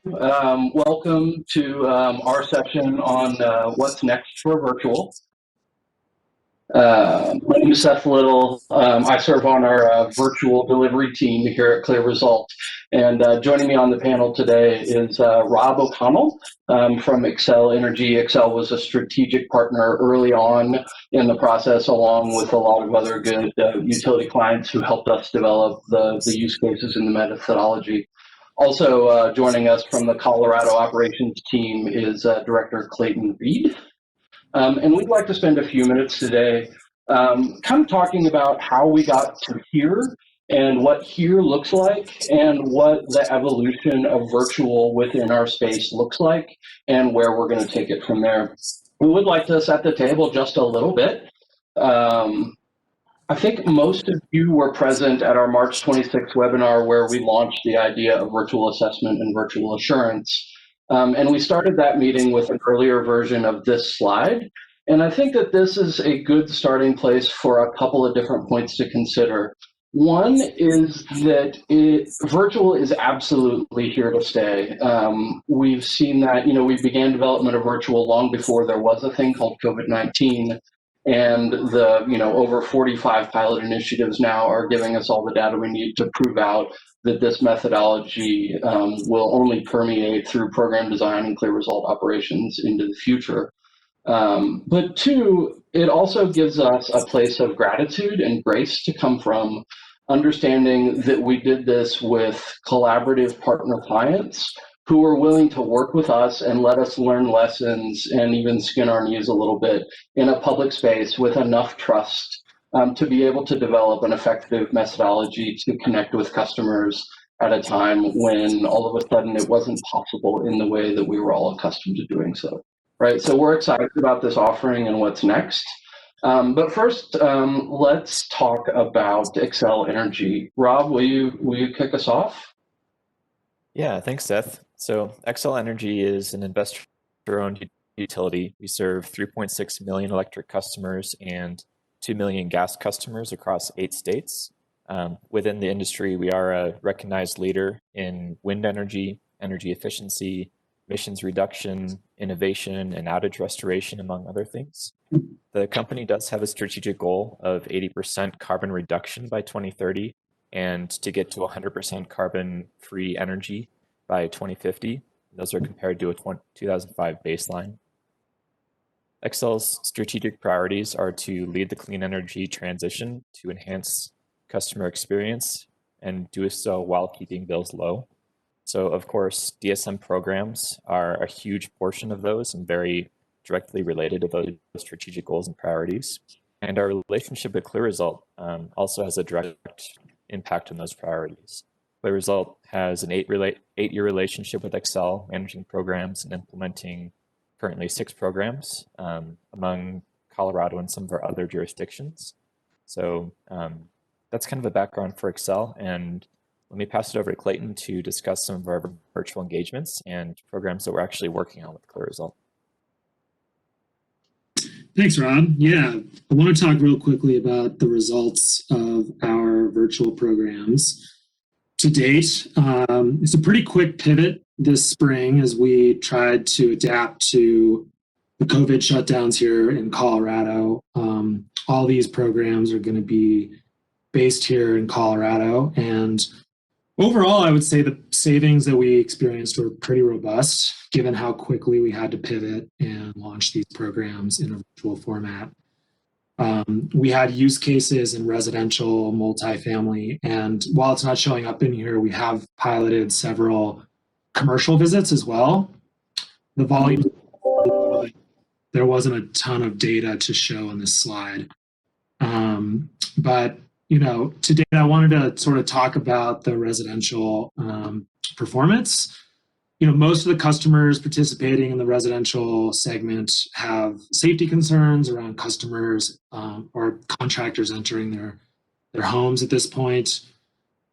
Welcome to our session on what's next for virtual. My name is Seth Little. I serve on our virtual delivery team here at CLEAResult. And joining me on the panel today is Rob O'Connell from Xcel Energy. Xcel was a strategic partner early on in the process, along with a lot of other good utility clients who helped us develop the use cases and the methodology. Also joining us from the Colorado operations team is Director Clayton Reed. And we'd like to spend a few minutes today kind of talking about how we got to here and what here looks like and what the evolution of virtual within our space looks like and where we're going to take it from there. We would like to set the table just a little bit. I think most of you were present at our March 26th webinar where we launched the idea of virtual assessment and virtual assurance. And we started that meeting with an earlier version of this slide. And I think that this is a good starting place for a couple of different points to consider. One is that virtual is absolutely here to stay. We've seen that, we began development of virtual long before there was a thing called COVID-19. And the over 45 pilot initiatives now are giving us all the data we need to prove out that this methodology will only permeate through program design and CLEAResult operations into the future. But two, it also gives us a place of gratitude and grace to come from, understanding that we did this with collaborative partner clients who are willing to work with us and let us learn lessons and even skin our knees a little bit in a public space with enough trust to be able to develop an effective methodology to connect with customers at a time when all of a sudden it wasn't possible in the way that we were all accustomed to doing so. Right, so we're excited about this offering and what's next. But first, let's talk about Xcel Energy. Rob, will you kick us off? Yeah, thanks, Seth. So Xcel Energy is an investor-owned utility. We serve 3.6 million electric customers and 2 million gas customers across 8 states. Within the industry, we are a recognized leader in wind energy, energy efficiency, emissions reduction, innovation, and outage restoration, among other things. The company does have a strategic goal of 80% carbon reduction by 2030 and to get to 100% carbon-free energy by 2050. Those are compared to a 2005 baseline. Xcel's strategic priorities are to lead the clean energy transition to enhance customer experience and do so while keeping bills low. So of course, DSM programs are a huge portion of those and very directly related to those strategic goals and priorities. And our relationship with CLEAResult also has a direct impact on those priorities. CLEAResult has an 8-year relationship with Xcel, managing programs and implementing currently 6 programs among Colorado and some of our other jurisdictions. So that's kind of a background for Xcel, and let me pass it over to Clayton to discuss some of our virtual engagements and programs that we're actually working on with CLEAResult. Thanks, Rob. Yeah, I want to talk real quickly about the results of our virtual programs. To date, it's a pretty quick pivot this spring as we tried to adapt to the COVID shutdowns here in Colorado. All these programs are going to be based here in Colorado, and overall, I would say the savings that we experienced were pretty robust, given how quickly we had to pivot and launch these programs in a virtual format. We had use cases in residential, multifamily, and while it's not showing up in here, we have piloted several commercial visits as well. The volume, there wasn't a ton of data to show on this slide. But today I wanted to sort of talk about the residential performance. Most of the customers participating in the residential segment have safety concerns around customers or contractors entering their homes at this point.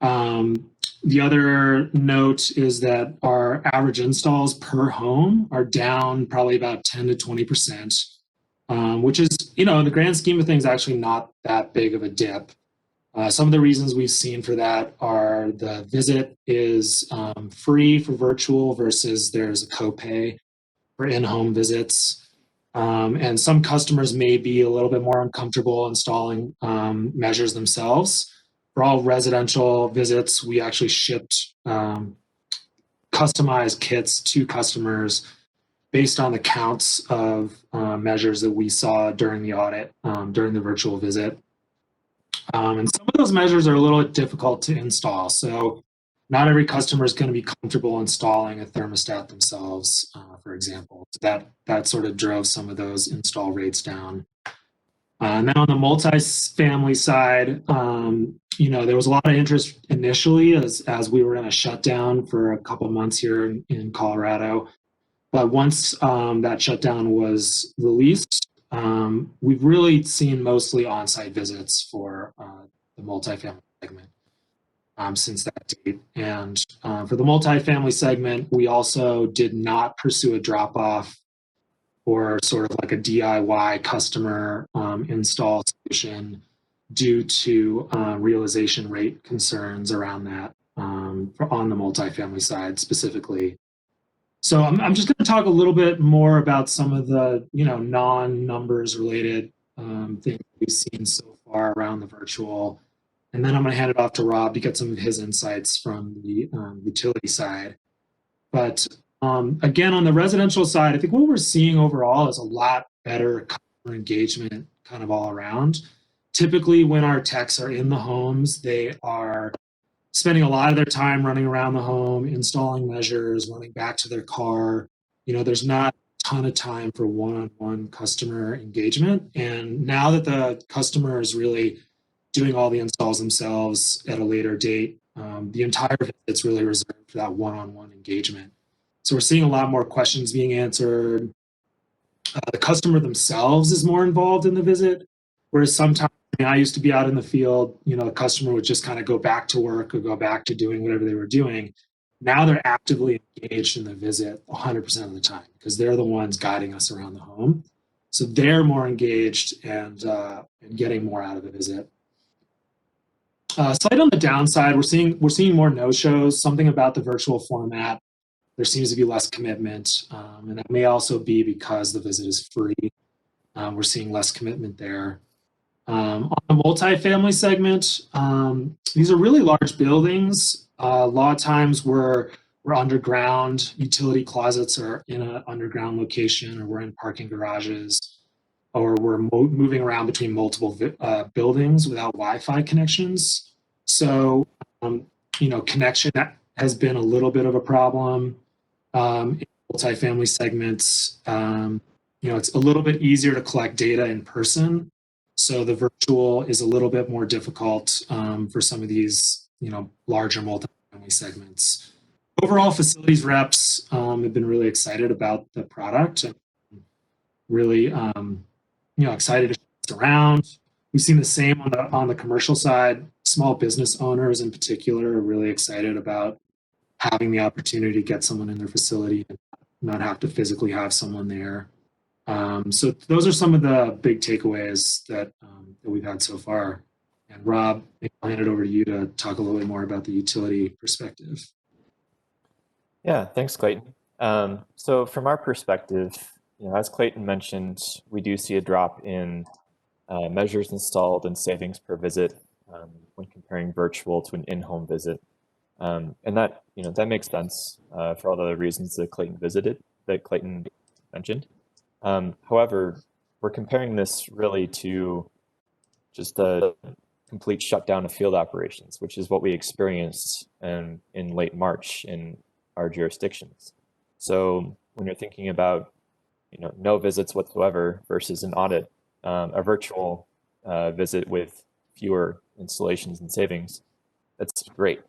The other note is that our average installs per home are down probably about 10 to 20%, which is, in the grand scheme of things, actually not that big of a dip. Some of the reasons we've seen for that are the visit is free for virtual versus there's a copay for in-home visits. And some customers may be a little bit more uncomfortable installing measures themselves. For all residential visits, we actually shipped customized kits to customers based on the counts of measures that we saw during the audit, during the virtual visit. And some of those measures are a little bit difficult to install. So not every customer is going to be comfortable installing a thermostat themselves, for example. So that sort of drove some of those install rates down. And then on the multi-family side, there was a lot of interest initially as we were in a shutdown for a couple months here in Colorado. But once that shutdown was released, we've really seen mostly on-site visits for the multifamily segment since that date. And for the multifamily segment, we also did not pursue a drop-off or sort of like a DIY customer install solution due to realization rate concerns around that on the multifamily side specifically. So I'm just going to talk a little bit more about some of the non-numbers related things we've seen so far around the virtual, and then I'm going to hand it off to Rob to get some of his insights from the utility side. But again, on the residential side, I think what we're seeing overall is a lot better customer engagement kind of all around. Typically, when our techs are in the homes, they are spending a lot of their time running around the home, installing measures, running back to their car. There's not a ton of time for one-on-one customer engagement. And now that the customer is really doing all the installs themselves at a later date, the entire visit's really reserved for that one-on-one engagement. So we're seeing a lot more questions being answered. The customer themselves is more involved in the visit, whereas sometimes I used to be out in the field, a customer would just kind of go back to work or go back to doing whatever they were doing. Now they're actively engaged in the visit 100% of the time because they're the ones guiding us around the home. So they're more engaged and getting more out of the visit. Slight on the downside, we're seeing more no-shows, something about the virtual format. There seems to be less commitment, and that may also be because the visit is free. We're seeing less commitment there. On the multifamily segment, these are really large buildings. A lot of times we're underground. Utility closets are in an underground location, or we're in parking garages, or we're moving around between multiple buildings without Wi-Fi connections. So, connection has been a little bit of a problem in multifamily segments. It's a little bit easier to collect data in person. So the virtual is a little bit more difficult for some of these, larger multifamily segments. Overall, facilities reps have been really excited about the product and really, excited to ship it around. We've seen the same on the commercial side. Small business owners in particular are really excited about having the opportunity to get someone in their facility and not have to physically have someone there. So those are some of the big takeaways that we've had so far. And Rob, I'll hand it over to you to talk a little bit more about the utility perspective. Yeah, thanks, Clayton. So from our perspective, as Clayton mentioned, we do see a drop in measures installed and savings per visit when comparing virtual to an in-home visit. And that makes sense for all the reasons that Clayton mentioned. However, we're comparing this really to just the complete shutdown of field operations, which is what we experienced in late March in our jurisdictions. So when you're thinking about no visits whatsoever versus an audit, a virtual visit with fewer installations and savings, that's great.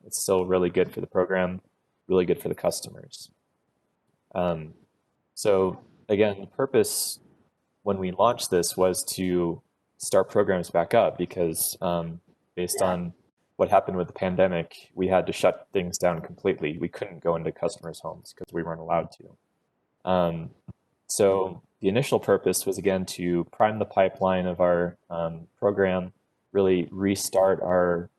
It's still really good for the program, really good for the customers. So again, the purpose when we launched this was to start programs back up because based on what happened with the pandemic, we had to shut things down completely. We couldn't go into customers' homes because we weren't allowed to. So the initial purpose was, again, to prime the pipeline of our program, really restart our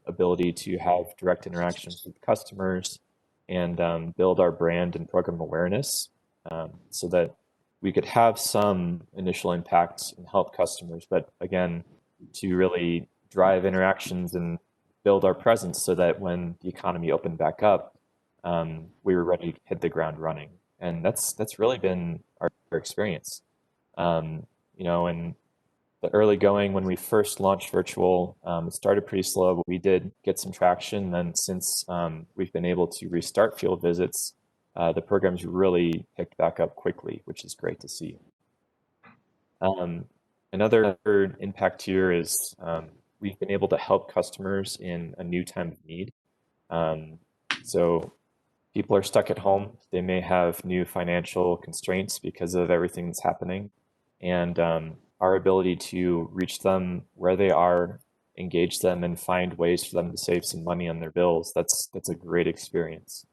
ability to have direct interactions with customers and build our brand and program awareness so that we could have some initial impacts and help customers, but again, to really drive interactions and build our presence so that when the economy opened back up, we were ready to hit the ground running. And that's really been our experience. You know, in the early going, when we first launched virtual, it started pretty slow, but we did get some traction. And since we've been able to restart field visits, the program's really picked back up quickly, which is great to see. Another impact here is we've been able to help customers in a new time of need. So people are stuck at home. They may have new financial constraints because of everything that's happening. And our ability to reach them where they are, engage them, and find ways for them to save some money on their bills, that's a great experience.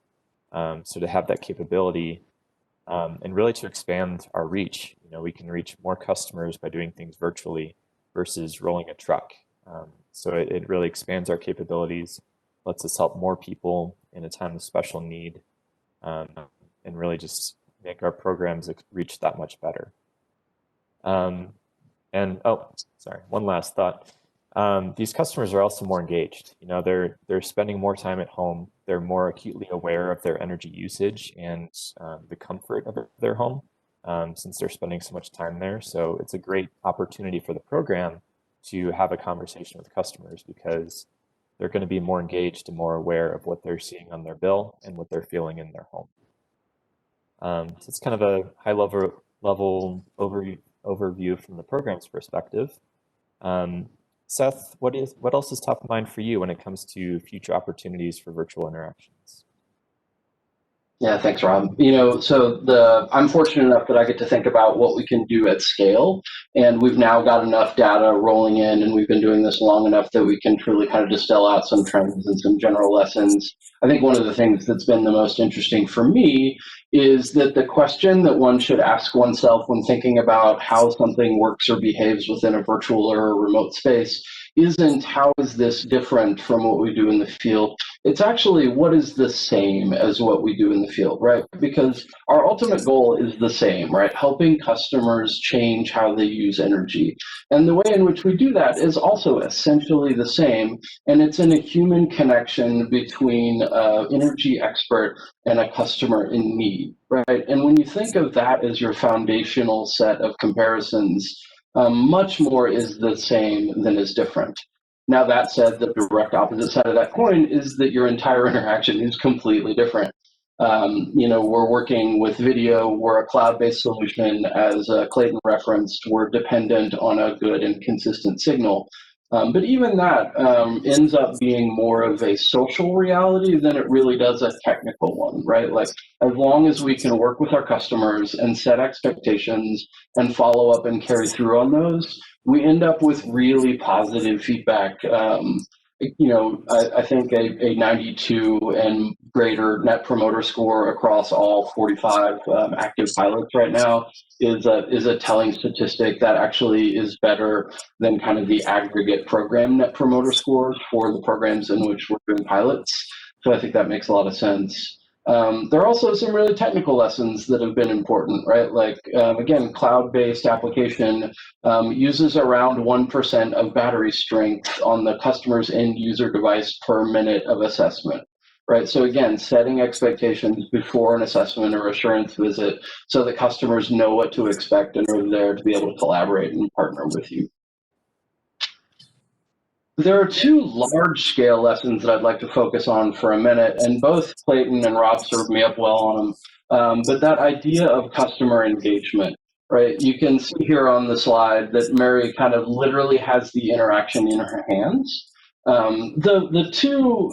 So to have that capability and really to expand our reach, you know, we can reach more customers by doing things virtually versus rolling a truck. So it really expands our capabilities, lets us help more people in a time of special need, and really just make our programs reach that much better. And oh, sorry, one last thought. These customers are also more engaged. You know, they're spending more time at home. They're more acutely aware of their energy usage and the comfort of their home since they're spending so much time there. So it's a great opportunity for the program to have a conversation with customers because they're going to be more engaged and more aware of what they're seeing on their bill and what they're feeling in their home. So it's kind of a high level overview from the program's perspective. Seth, what else is top of mind for you when it comes to future opportunities for virtual interactions? Yeah, thanks, Rob. You know, so I'm fortunate enough that I get to think about what we can do at scale, and we've now got enough data rolling in, and we've been doing this long enough that we can truly kind of distill out some trends and some general lessons. I think one of the things that's been the most interesting for me is that the question that one should ask oneself when thinking about how something works or behaves within a virtual or a remote space isn't how is this different from what we do in the field. It's actually what is the same as what we do in the field, right? Because our ultimate goal is the same, right? Helping customers change how they use energy. And the way in which we do that is also essentially the same. And it's in a human connection between an energy expert and a customer in need, right? And when you think of that as your foundational set of comparisons, much more is the same than is different. Now, that said, the direct opposite side of that coin is that your entire interaction is completely different. You know, we're working with video, we're a cloud-based solution, as Clayton referenced, we're dependent on a good and consistent signal. But even that ends up being more of a social reality than it really does a technical one, right? Like, as long as we can work with our customers and set expectations and follow up and carry through on those, we end up with really positive feedback. You know, I think a 92 and greater net promoter score across all 45 active pilots right now is a telling statistic that actually is better than kind of the aggregate program net promoter scores for the programs in which we're doing pilots. So I think that makes a lot of sense. There are also some really technical lessons that have been important, right? Like, again, cloud-based application uses around 1% of battery strength on the customer's end user device per minute of assessment, right? So again, setting expectations before an assessment or assurance visit so that customers know what to expect and are there to be able to collaborate and partner with you. There are two large-scale lessons that I'd like to focus on for a minute, and both Clayton and Rob served me up well on them. But that idea of customer engagement, right? You can see here on the slide that Mary kind of literally has the interaction in her hands. The two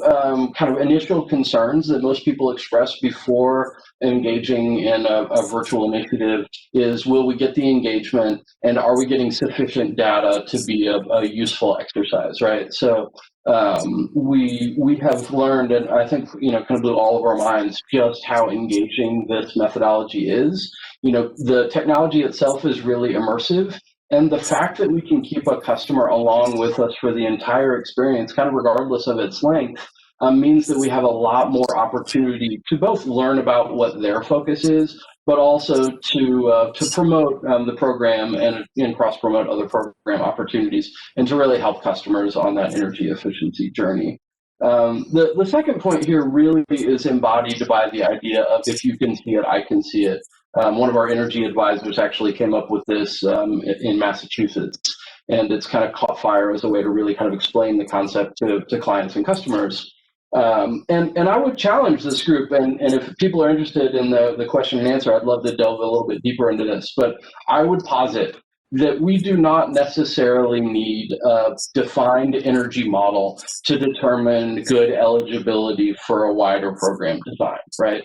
kind of initial concerns that most people express before engaging in a virtual initiative is, will we get the engagement, and are we getting sufficient data to be a useful exercise, right? So we have learned, and I think, you know, kind of blew all of our minds, just how engaging this methodology is. You know, the technology itself is really immersive, And the fact that we can keep a customer along with us for the entire experience, kind of regardless of its length, means that we have a lot more opportunity to both learn about what their focus is, but also to promote the program and cross promote other program opportunities, and to really help customers on that energy efficiency journey. The second point here really is embodied by the idea of if you can see it, I can see it. One of our energy advisors actually came up with this in Massachusetts, and it's kind of caught fire as a way to really kind of explain the concept to clients and customers. And I would challenge this group, and if people are interested in the question and answer, I'd love to delve a little bit deeper into this, but I would posit that we do not necessarily need a defined energy model to determine good eligibility for a wider program design, right?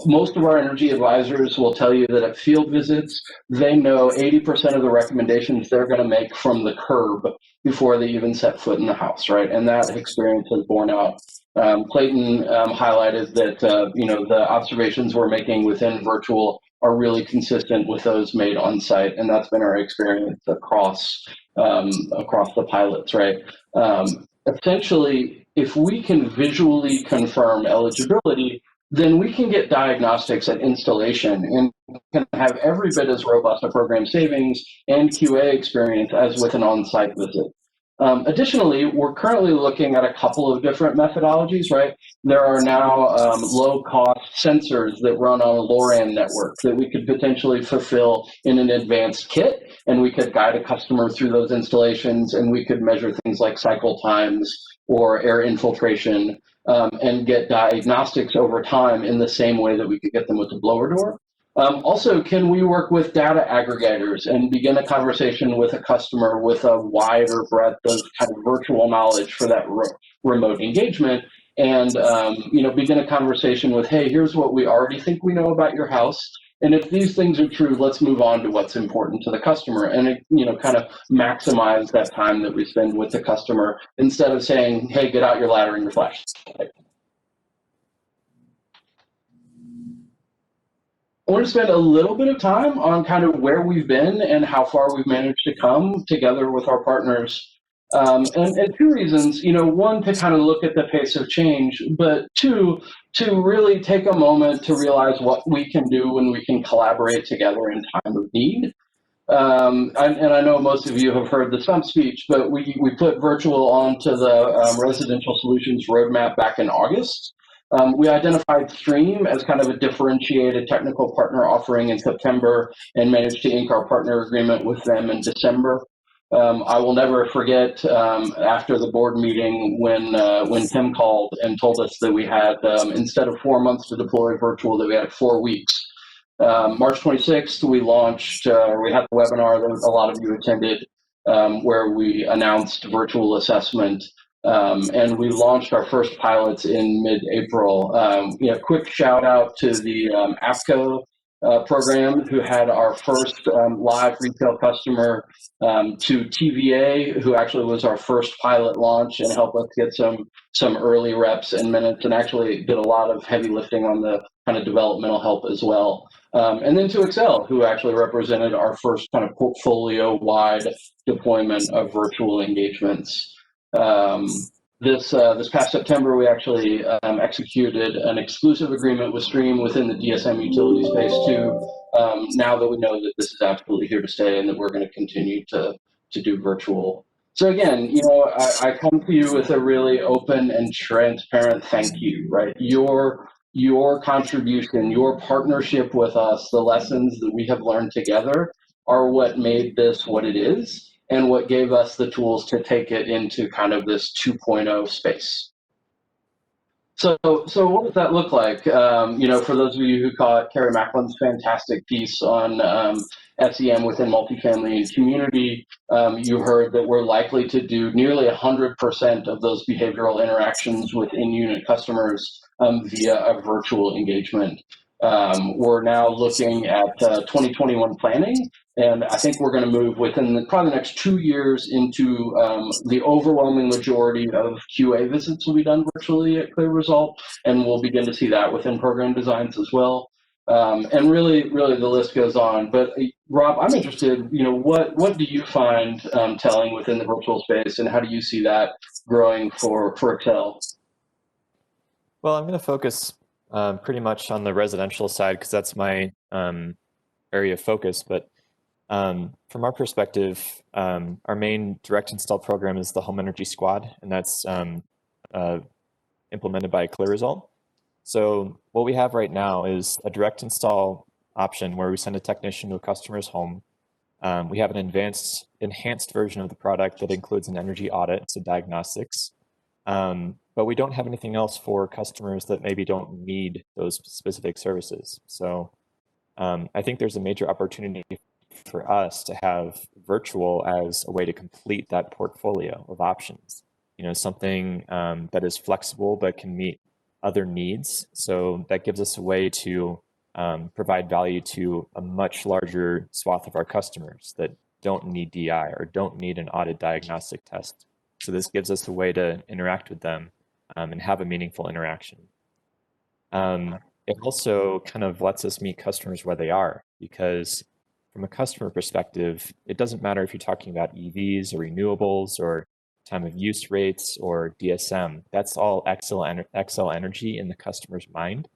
Most of our energy advisors will tell you that at field visits, they know 80% of the recommendations they're going to make from the curb before they even set foot in the house, right? And that experience has borne out. Clayton highlighted that the observations we're making within virtual are really consistent with those made on site, and that's been our experience across the pilots, right? Essentially, if we can visually confirm eligibility, then we can get diagnostics at installation and can have every bit as robust a program savings and QA experience as with an on-site visit. Additionally, we're currently looking at a couple of different methodologies, right? There are now low-cost sensors that run on a LoRaN network that we could potentially fulfill in an advanced kit, and we could guide a customer through those installations, and we could measure things like cycle times or air infiltration, and get diagnostics over time in the same way that we could get them with the blower door. Also, can we work with data aggregators and begin a conversation with a customer with a wider breadth of kind of virtual knowledge for that remote engagement, and begin a conversation with, hey, here's what we already think we know about your house, and if these things are true, let's move on to what's important to the customer, and kind of maximize that time that we spend with the customer instead of saying, hey, get out your ladder and your flashlight. I want to spend a little bit of time on kind of where we've been and how far we've managed to come together with our partners. And two reasons, one, to kind of look at the pace of change, but two, to really take a moment to realize what we can do when we can collaborate together in time of need. And I know most of you have heard the stump speech, but we put virtual onto the residential solutions roadmap back in August. We identified Stream as kind of a differentiated technical partner offering in September and managed to ink our partner agreement with them in December. I will never forget after the board meeting when Tim called and told us that we had, instead of 4 months to deploy virtual, that we had 4 weeks. March 26th, we launched, we had the webinar that a lot of you attended, where we announced virtual assessment. And we launched our first pilots in mid-April. Quick shout out to the AFCO program, who had our first live retail customer, to TVA, who actually was our first pilot launch and helped us get some early reps and minutes, and actually did a lot of heavy lifting on the kind of developmental help as well. And then to Xcel, who actually represented our first kind of portfolio-wide deployment of virtual engagements. This past September, we actually executed an exclusive agreement with Stream within the DSM utility space too. Now that we know that this is absolutely here to stay and that we're going to continue to do virtual. So again, I come to you with a really open and transparent thank you, right? Your contribution, your partnership with us, the lessons that we have learned together are what made this what it is, and what gave us the tools to take it into kind of this 2.0 space. So what does that look like? For those of you who caught Carrie Macklin's fantastic piece on SEM within multifamily and community, you heard that we're likely to do nearly 100% of those behavioral interactions with in-unit customers via a virtual engagement. We're now looking at 2021 planning, and I think we're going to move within probably the next 2 years into the overwhelming majority of QA visits will be done virtually at CLEAResult, and we'll begin to see that within program designs as well. And really, the list goes on. But Rob, I'm interested, what do you find telling within the virtual space, and how do you see that growing for Xcel? Well, I'm going to focus pretty much on the residential side because that's my area of focus. But from our perspective, our main direct install program is the Home Energy Squad, and that's implemented by CLEAResult. So what we have right now is a direct install option where we send a technician to a customer's home. We have an enhanced version of the product that includes an energy audit, so diagnostics. But we don't have anything else for customers that maybe don't need those specific services. So I think there's a major opportunity for us to have virtual as a way to complete that portfolio of options. Something that is flexible but can meet other needs. So that gives us a way to provide value to a much larger swath of our customers that don't need DI or don't need an audit diagnostic test. So this gives us a way to interact with them and have a meaningful interaction. It also kind of lets us meet customers where they are, because from a customer perspective, it doesn't matter if you're talking about EVs or renewables or time of use rates or DSM. That's all Xcel Energy in the customer's mind.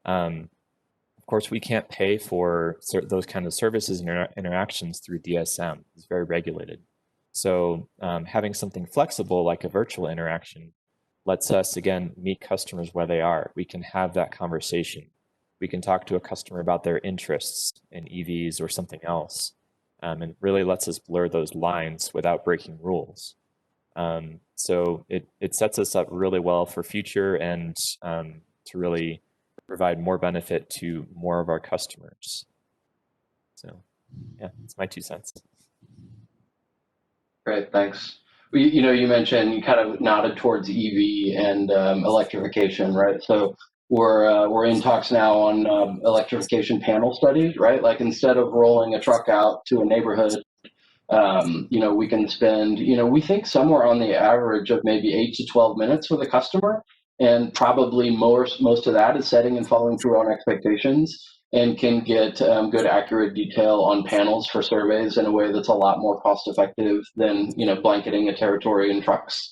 Of course, we can't pay for those kind of services and interactions through DSM. It's very regulated. So having something flexible like a virtual interaction lets us, again, meet customers where they are. We can have that conversation. We can talk to a customer about their interests in EVs or something else. And it really lets us blur those lines without breaking rules. So it sets us up really well for future and to really provide more benefit to more of our customers. So yeah, it's my 2 cents. Great, thanks. You mentioned, you kind of nodded towards EV and electrification, right? So we're in talks now on electrification panel studies, right? Like instead of rolling a truck out to a neighborhood, we can spend, we think somewhere on the average of maybe 8 to 12 minutes with a customer, and probably most of that is setting and following through on expectations, and can get good, accurate detail on panels for surveys in a way that's a lot more cost effective than blanketing a territory in trucks.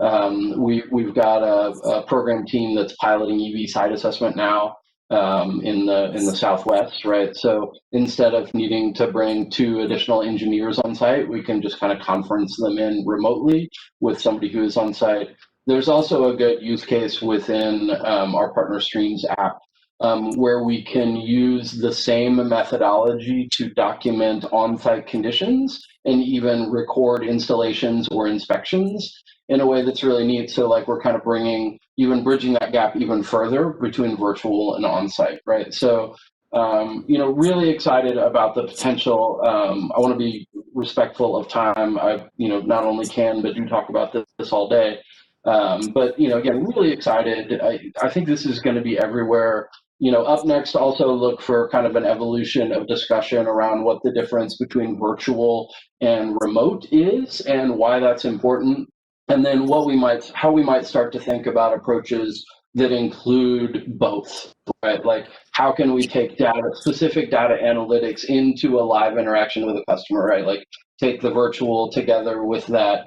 We've got a program team that's piloting EV site assessment now in the Southwest, right? So instead of needing to bring 2 additional engineers on site, we can just kind of conference them in remotely with somebody who is on site. There's also a good use case within our Partner Streams app, where we can use the same methodology to document on-site conditions and even record installations or inspections in a way that's really neat. So like we're kind of bringing, even bridging that gap even further between virtual and on-site, right? So, really excited about the potential. I want to be respectful of time. I, not only can, but do talk about this all day. But, again, really excited. I think this is going to be everywhere. Up next, also look for kind of an evolution of discussion around what the difference between virtual and remote is and why that's important. And then how we might start to think about approaches that include both, right? Like how can we take specific data analytics into a live interaction with a customer, right? Like take the virtual together with that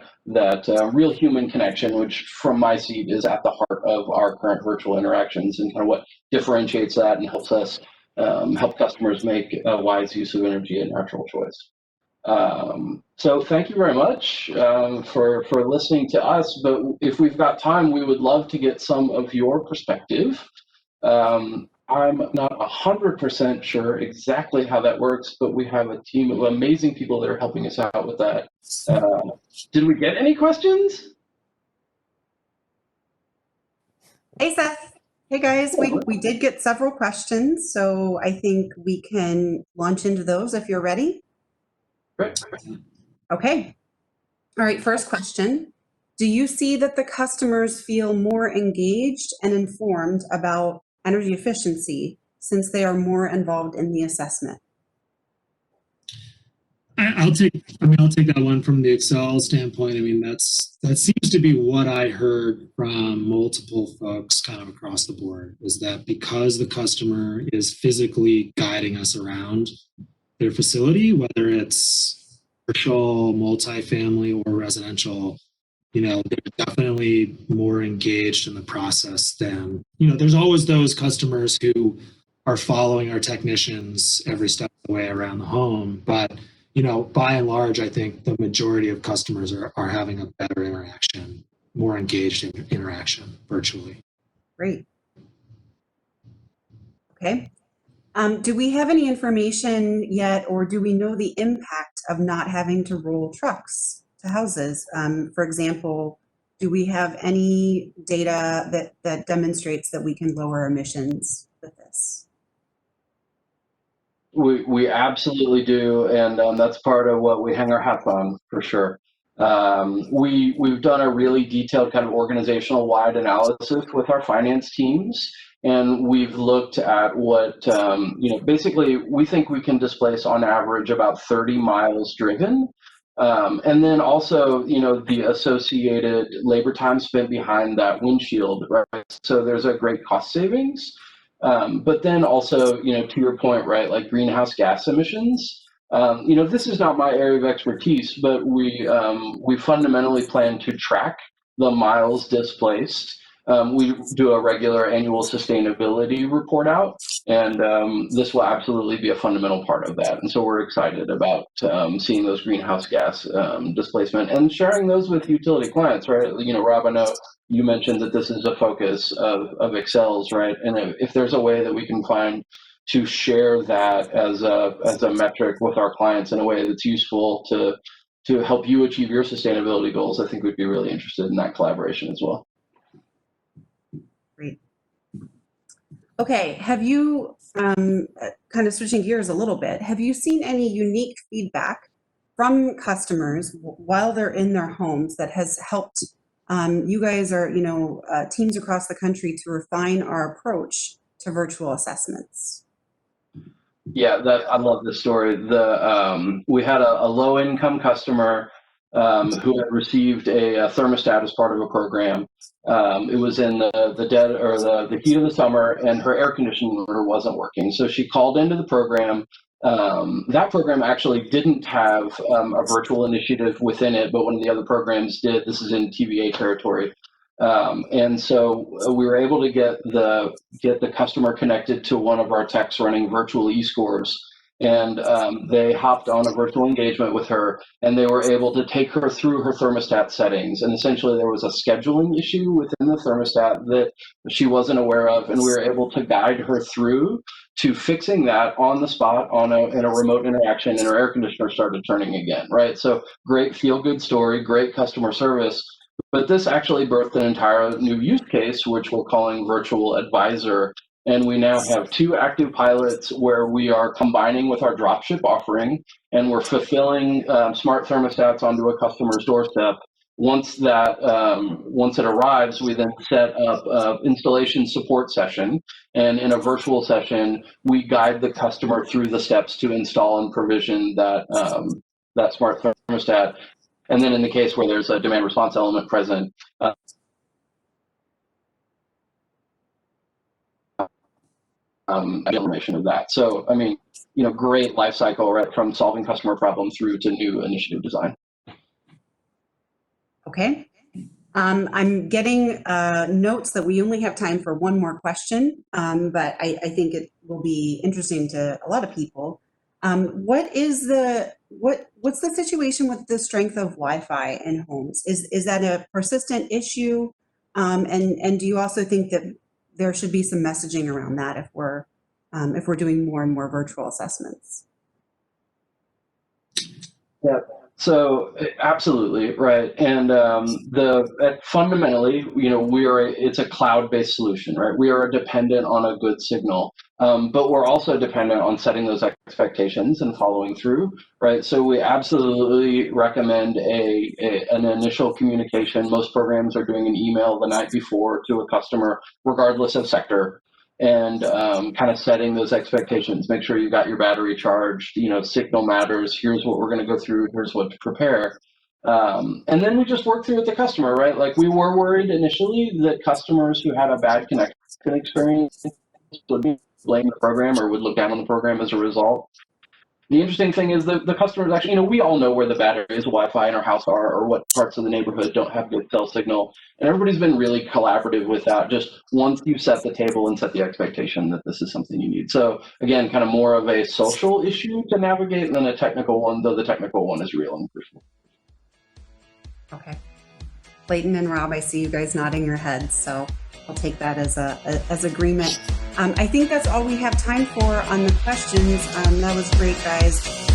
real human connection, which from my seat is at the heart of our current virtual interactions, and kind of what differentiates that and helps us help customers make a wise use of energy and natural choice. So thank you very much for listening to us, but if we've got time, we would love to get some of your perspective. I'm not 100% sure exactly how that works, but we have a team of amazing people that are helping us out with that. Did we get any questions? Hey, Seth. Hey, guys. We did get several questions, so I think we can launch into those if you're ready. Great. Okay. All right. First question. Do you see that the customers feel more engaged and informed about energy efficiency since they are more involved in the assessment? I'll take that one from the Xcel standpoint. I mean, that seems to be what I heard from multiple folks kind of across the board, is that because the customer is physically guiding us around their facility, whether it's commercial, multifamily, or residential, they're definitely more engaged in the process than, there's always those customers who are following our technicians every step of the way around the home. But, by and large, I think the majority of customers are having a better interaction, more engaged in interaction virtually. Great. Okay. Do we have any information yet, or do we know the impact of not having to roll trucks to houses? For example, do we have any data that demonstrates that we can lower emissions with this? We absolutely do, and that's part of what we hang our hats on for sure. We've done a really detailed kind of organizational wide analysis with our finance teams, and we've looked at what basically we think we can displace on average about 30 miles driven, and then also the associated labor time spent behind that windshield, right? So there's a great cost savings. But then also, to your point, right, like greenhouse gas emissions, this is not my area of expertise, but we fundamentally plan to track the miles displaced. We do a regular annual sustainability report out, and this will absolutely be a fundamental part of that. And so we're excited about seeing those greenhouse gas displacement and sharing those with utility clients, right? Rob, I know you mentioned that this is a focus of Xcel's, right? And if there's a way that we can find to share that as a metric with our clients in a way that's useful to help you achieve your sustainability goals, I think we'd be really interested in that collaboration as well. Great. Okay, have you, kind of switching gears a little bit, have you seen any unique feedback from customers while they're in their homes that has helped you guys or teams across the country to refine our approach to virtual assessments? Yeah, I love this story. We had a low-income customer who had received a thermostat as part of a program. It was in the heat of the summer, and her air conditioner wasn't working. So she called into the program. That program actually didn't have a virtual initiative within it, but one of the other programs did. This is in TVA territory. And so we were able to get the customer connected to one of our techs running virtual e-scores. And they hopped on a virtual engagement with her, and they were able to take her through her thermostat settings. And essentially there was a scheduling issue within the thermostat that she wasn't aware of, and we were able to guide her through to fixing that on the spot in a remote interaction, and her air conditioner started turning again, right? So great feel-good story, great customer service. But this actually birthed an entire new use case, which we're calling Virtual Advisor. And we now have 2 active pilots where we are combining with our dropship offering, and we're fulfilling smart thermostats onto a customer's doorstep. Once it arrives, we then set up an installation support session. And in a virtual session, we guide the customer through the steps to install and provision that smart thermostat. And then in the case where there's a demand response element present, information of that. So, I mean, great life cycle, right, from solving customer problems through to new initiative design. Okay. I'm getting notes that we only have time for one more question, but I think it will be interesting to a lot of people. What's the situation with the strength of Wi-Fi in homes? Is that a persistent issue? And do you also think that there should be some messaging around that if we're doing more and more virtual assessments? Yeah. So absolutely right, and fundamentally, it's a cloud-based solution, right? We are dependent on a good signal, but we're also dependent on setting those expectations and following through, right? So we absolutely recommend an initial communication. Most programs are doing an email the night before to a customer, regardless of sector. and kind of setting those expectations. Make sure you got your battery charged, signal matters. Here's what we're going to go through. Here's what to prepare. And then we just work through with the customer, right? Like we were worried initially that customers who had a bad connection experience would blame the program or would look down on the program as a result. The interesting thing is that the customers actually, we all know where the batteries, Wi-Fi in our house are, or what parts of the neighborhood don't have good cell signal. And everybody's been really collaborative with that, just once you set the table and set the expectation that this is something you need. So again, kind of more of a social issue to navigate than a technical one, though the technical one is real and crucial. Okay. Clayton and Rob, I see you guys nodding your heads, so I'll take that as agreement. I think that's all we have time for on the questions. That was great, guys.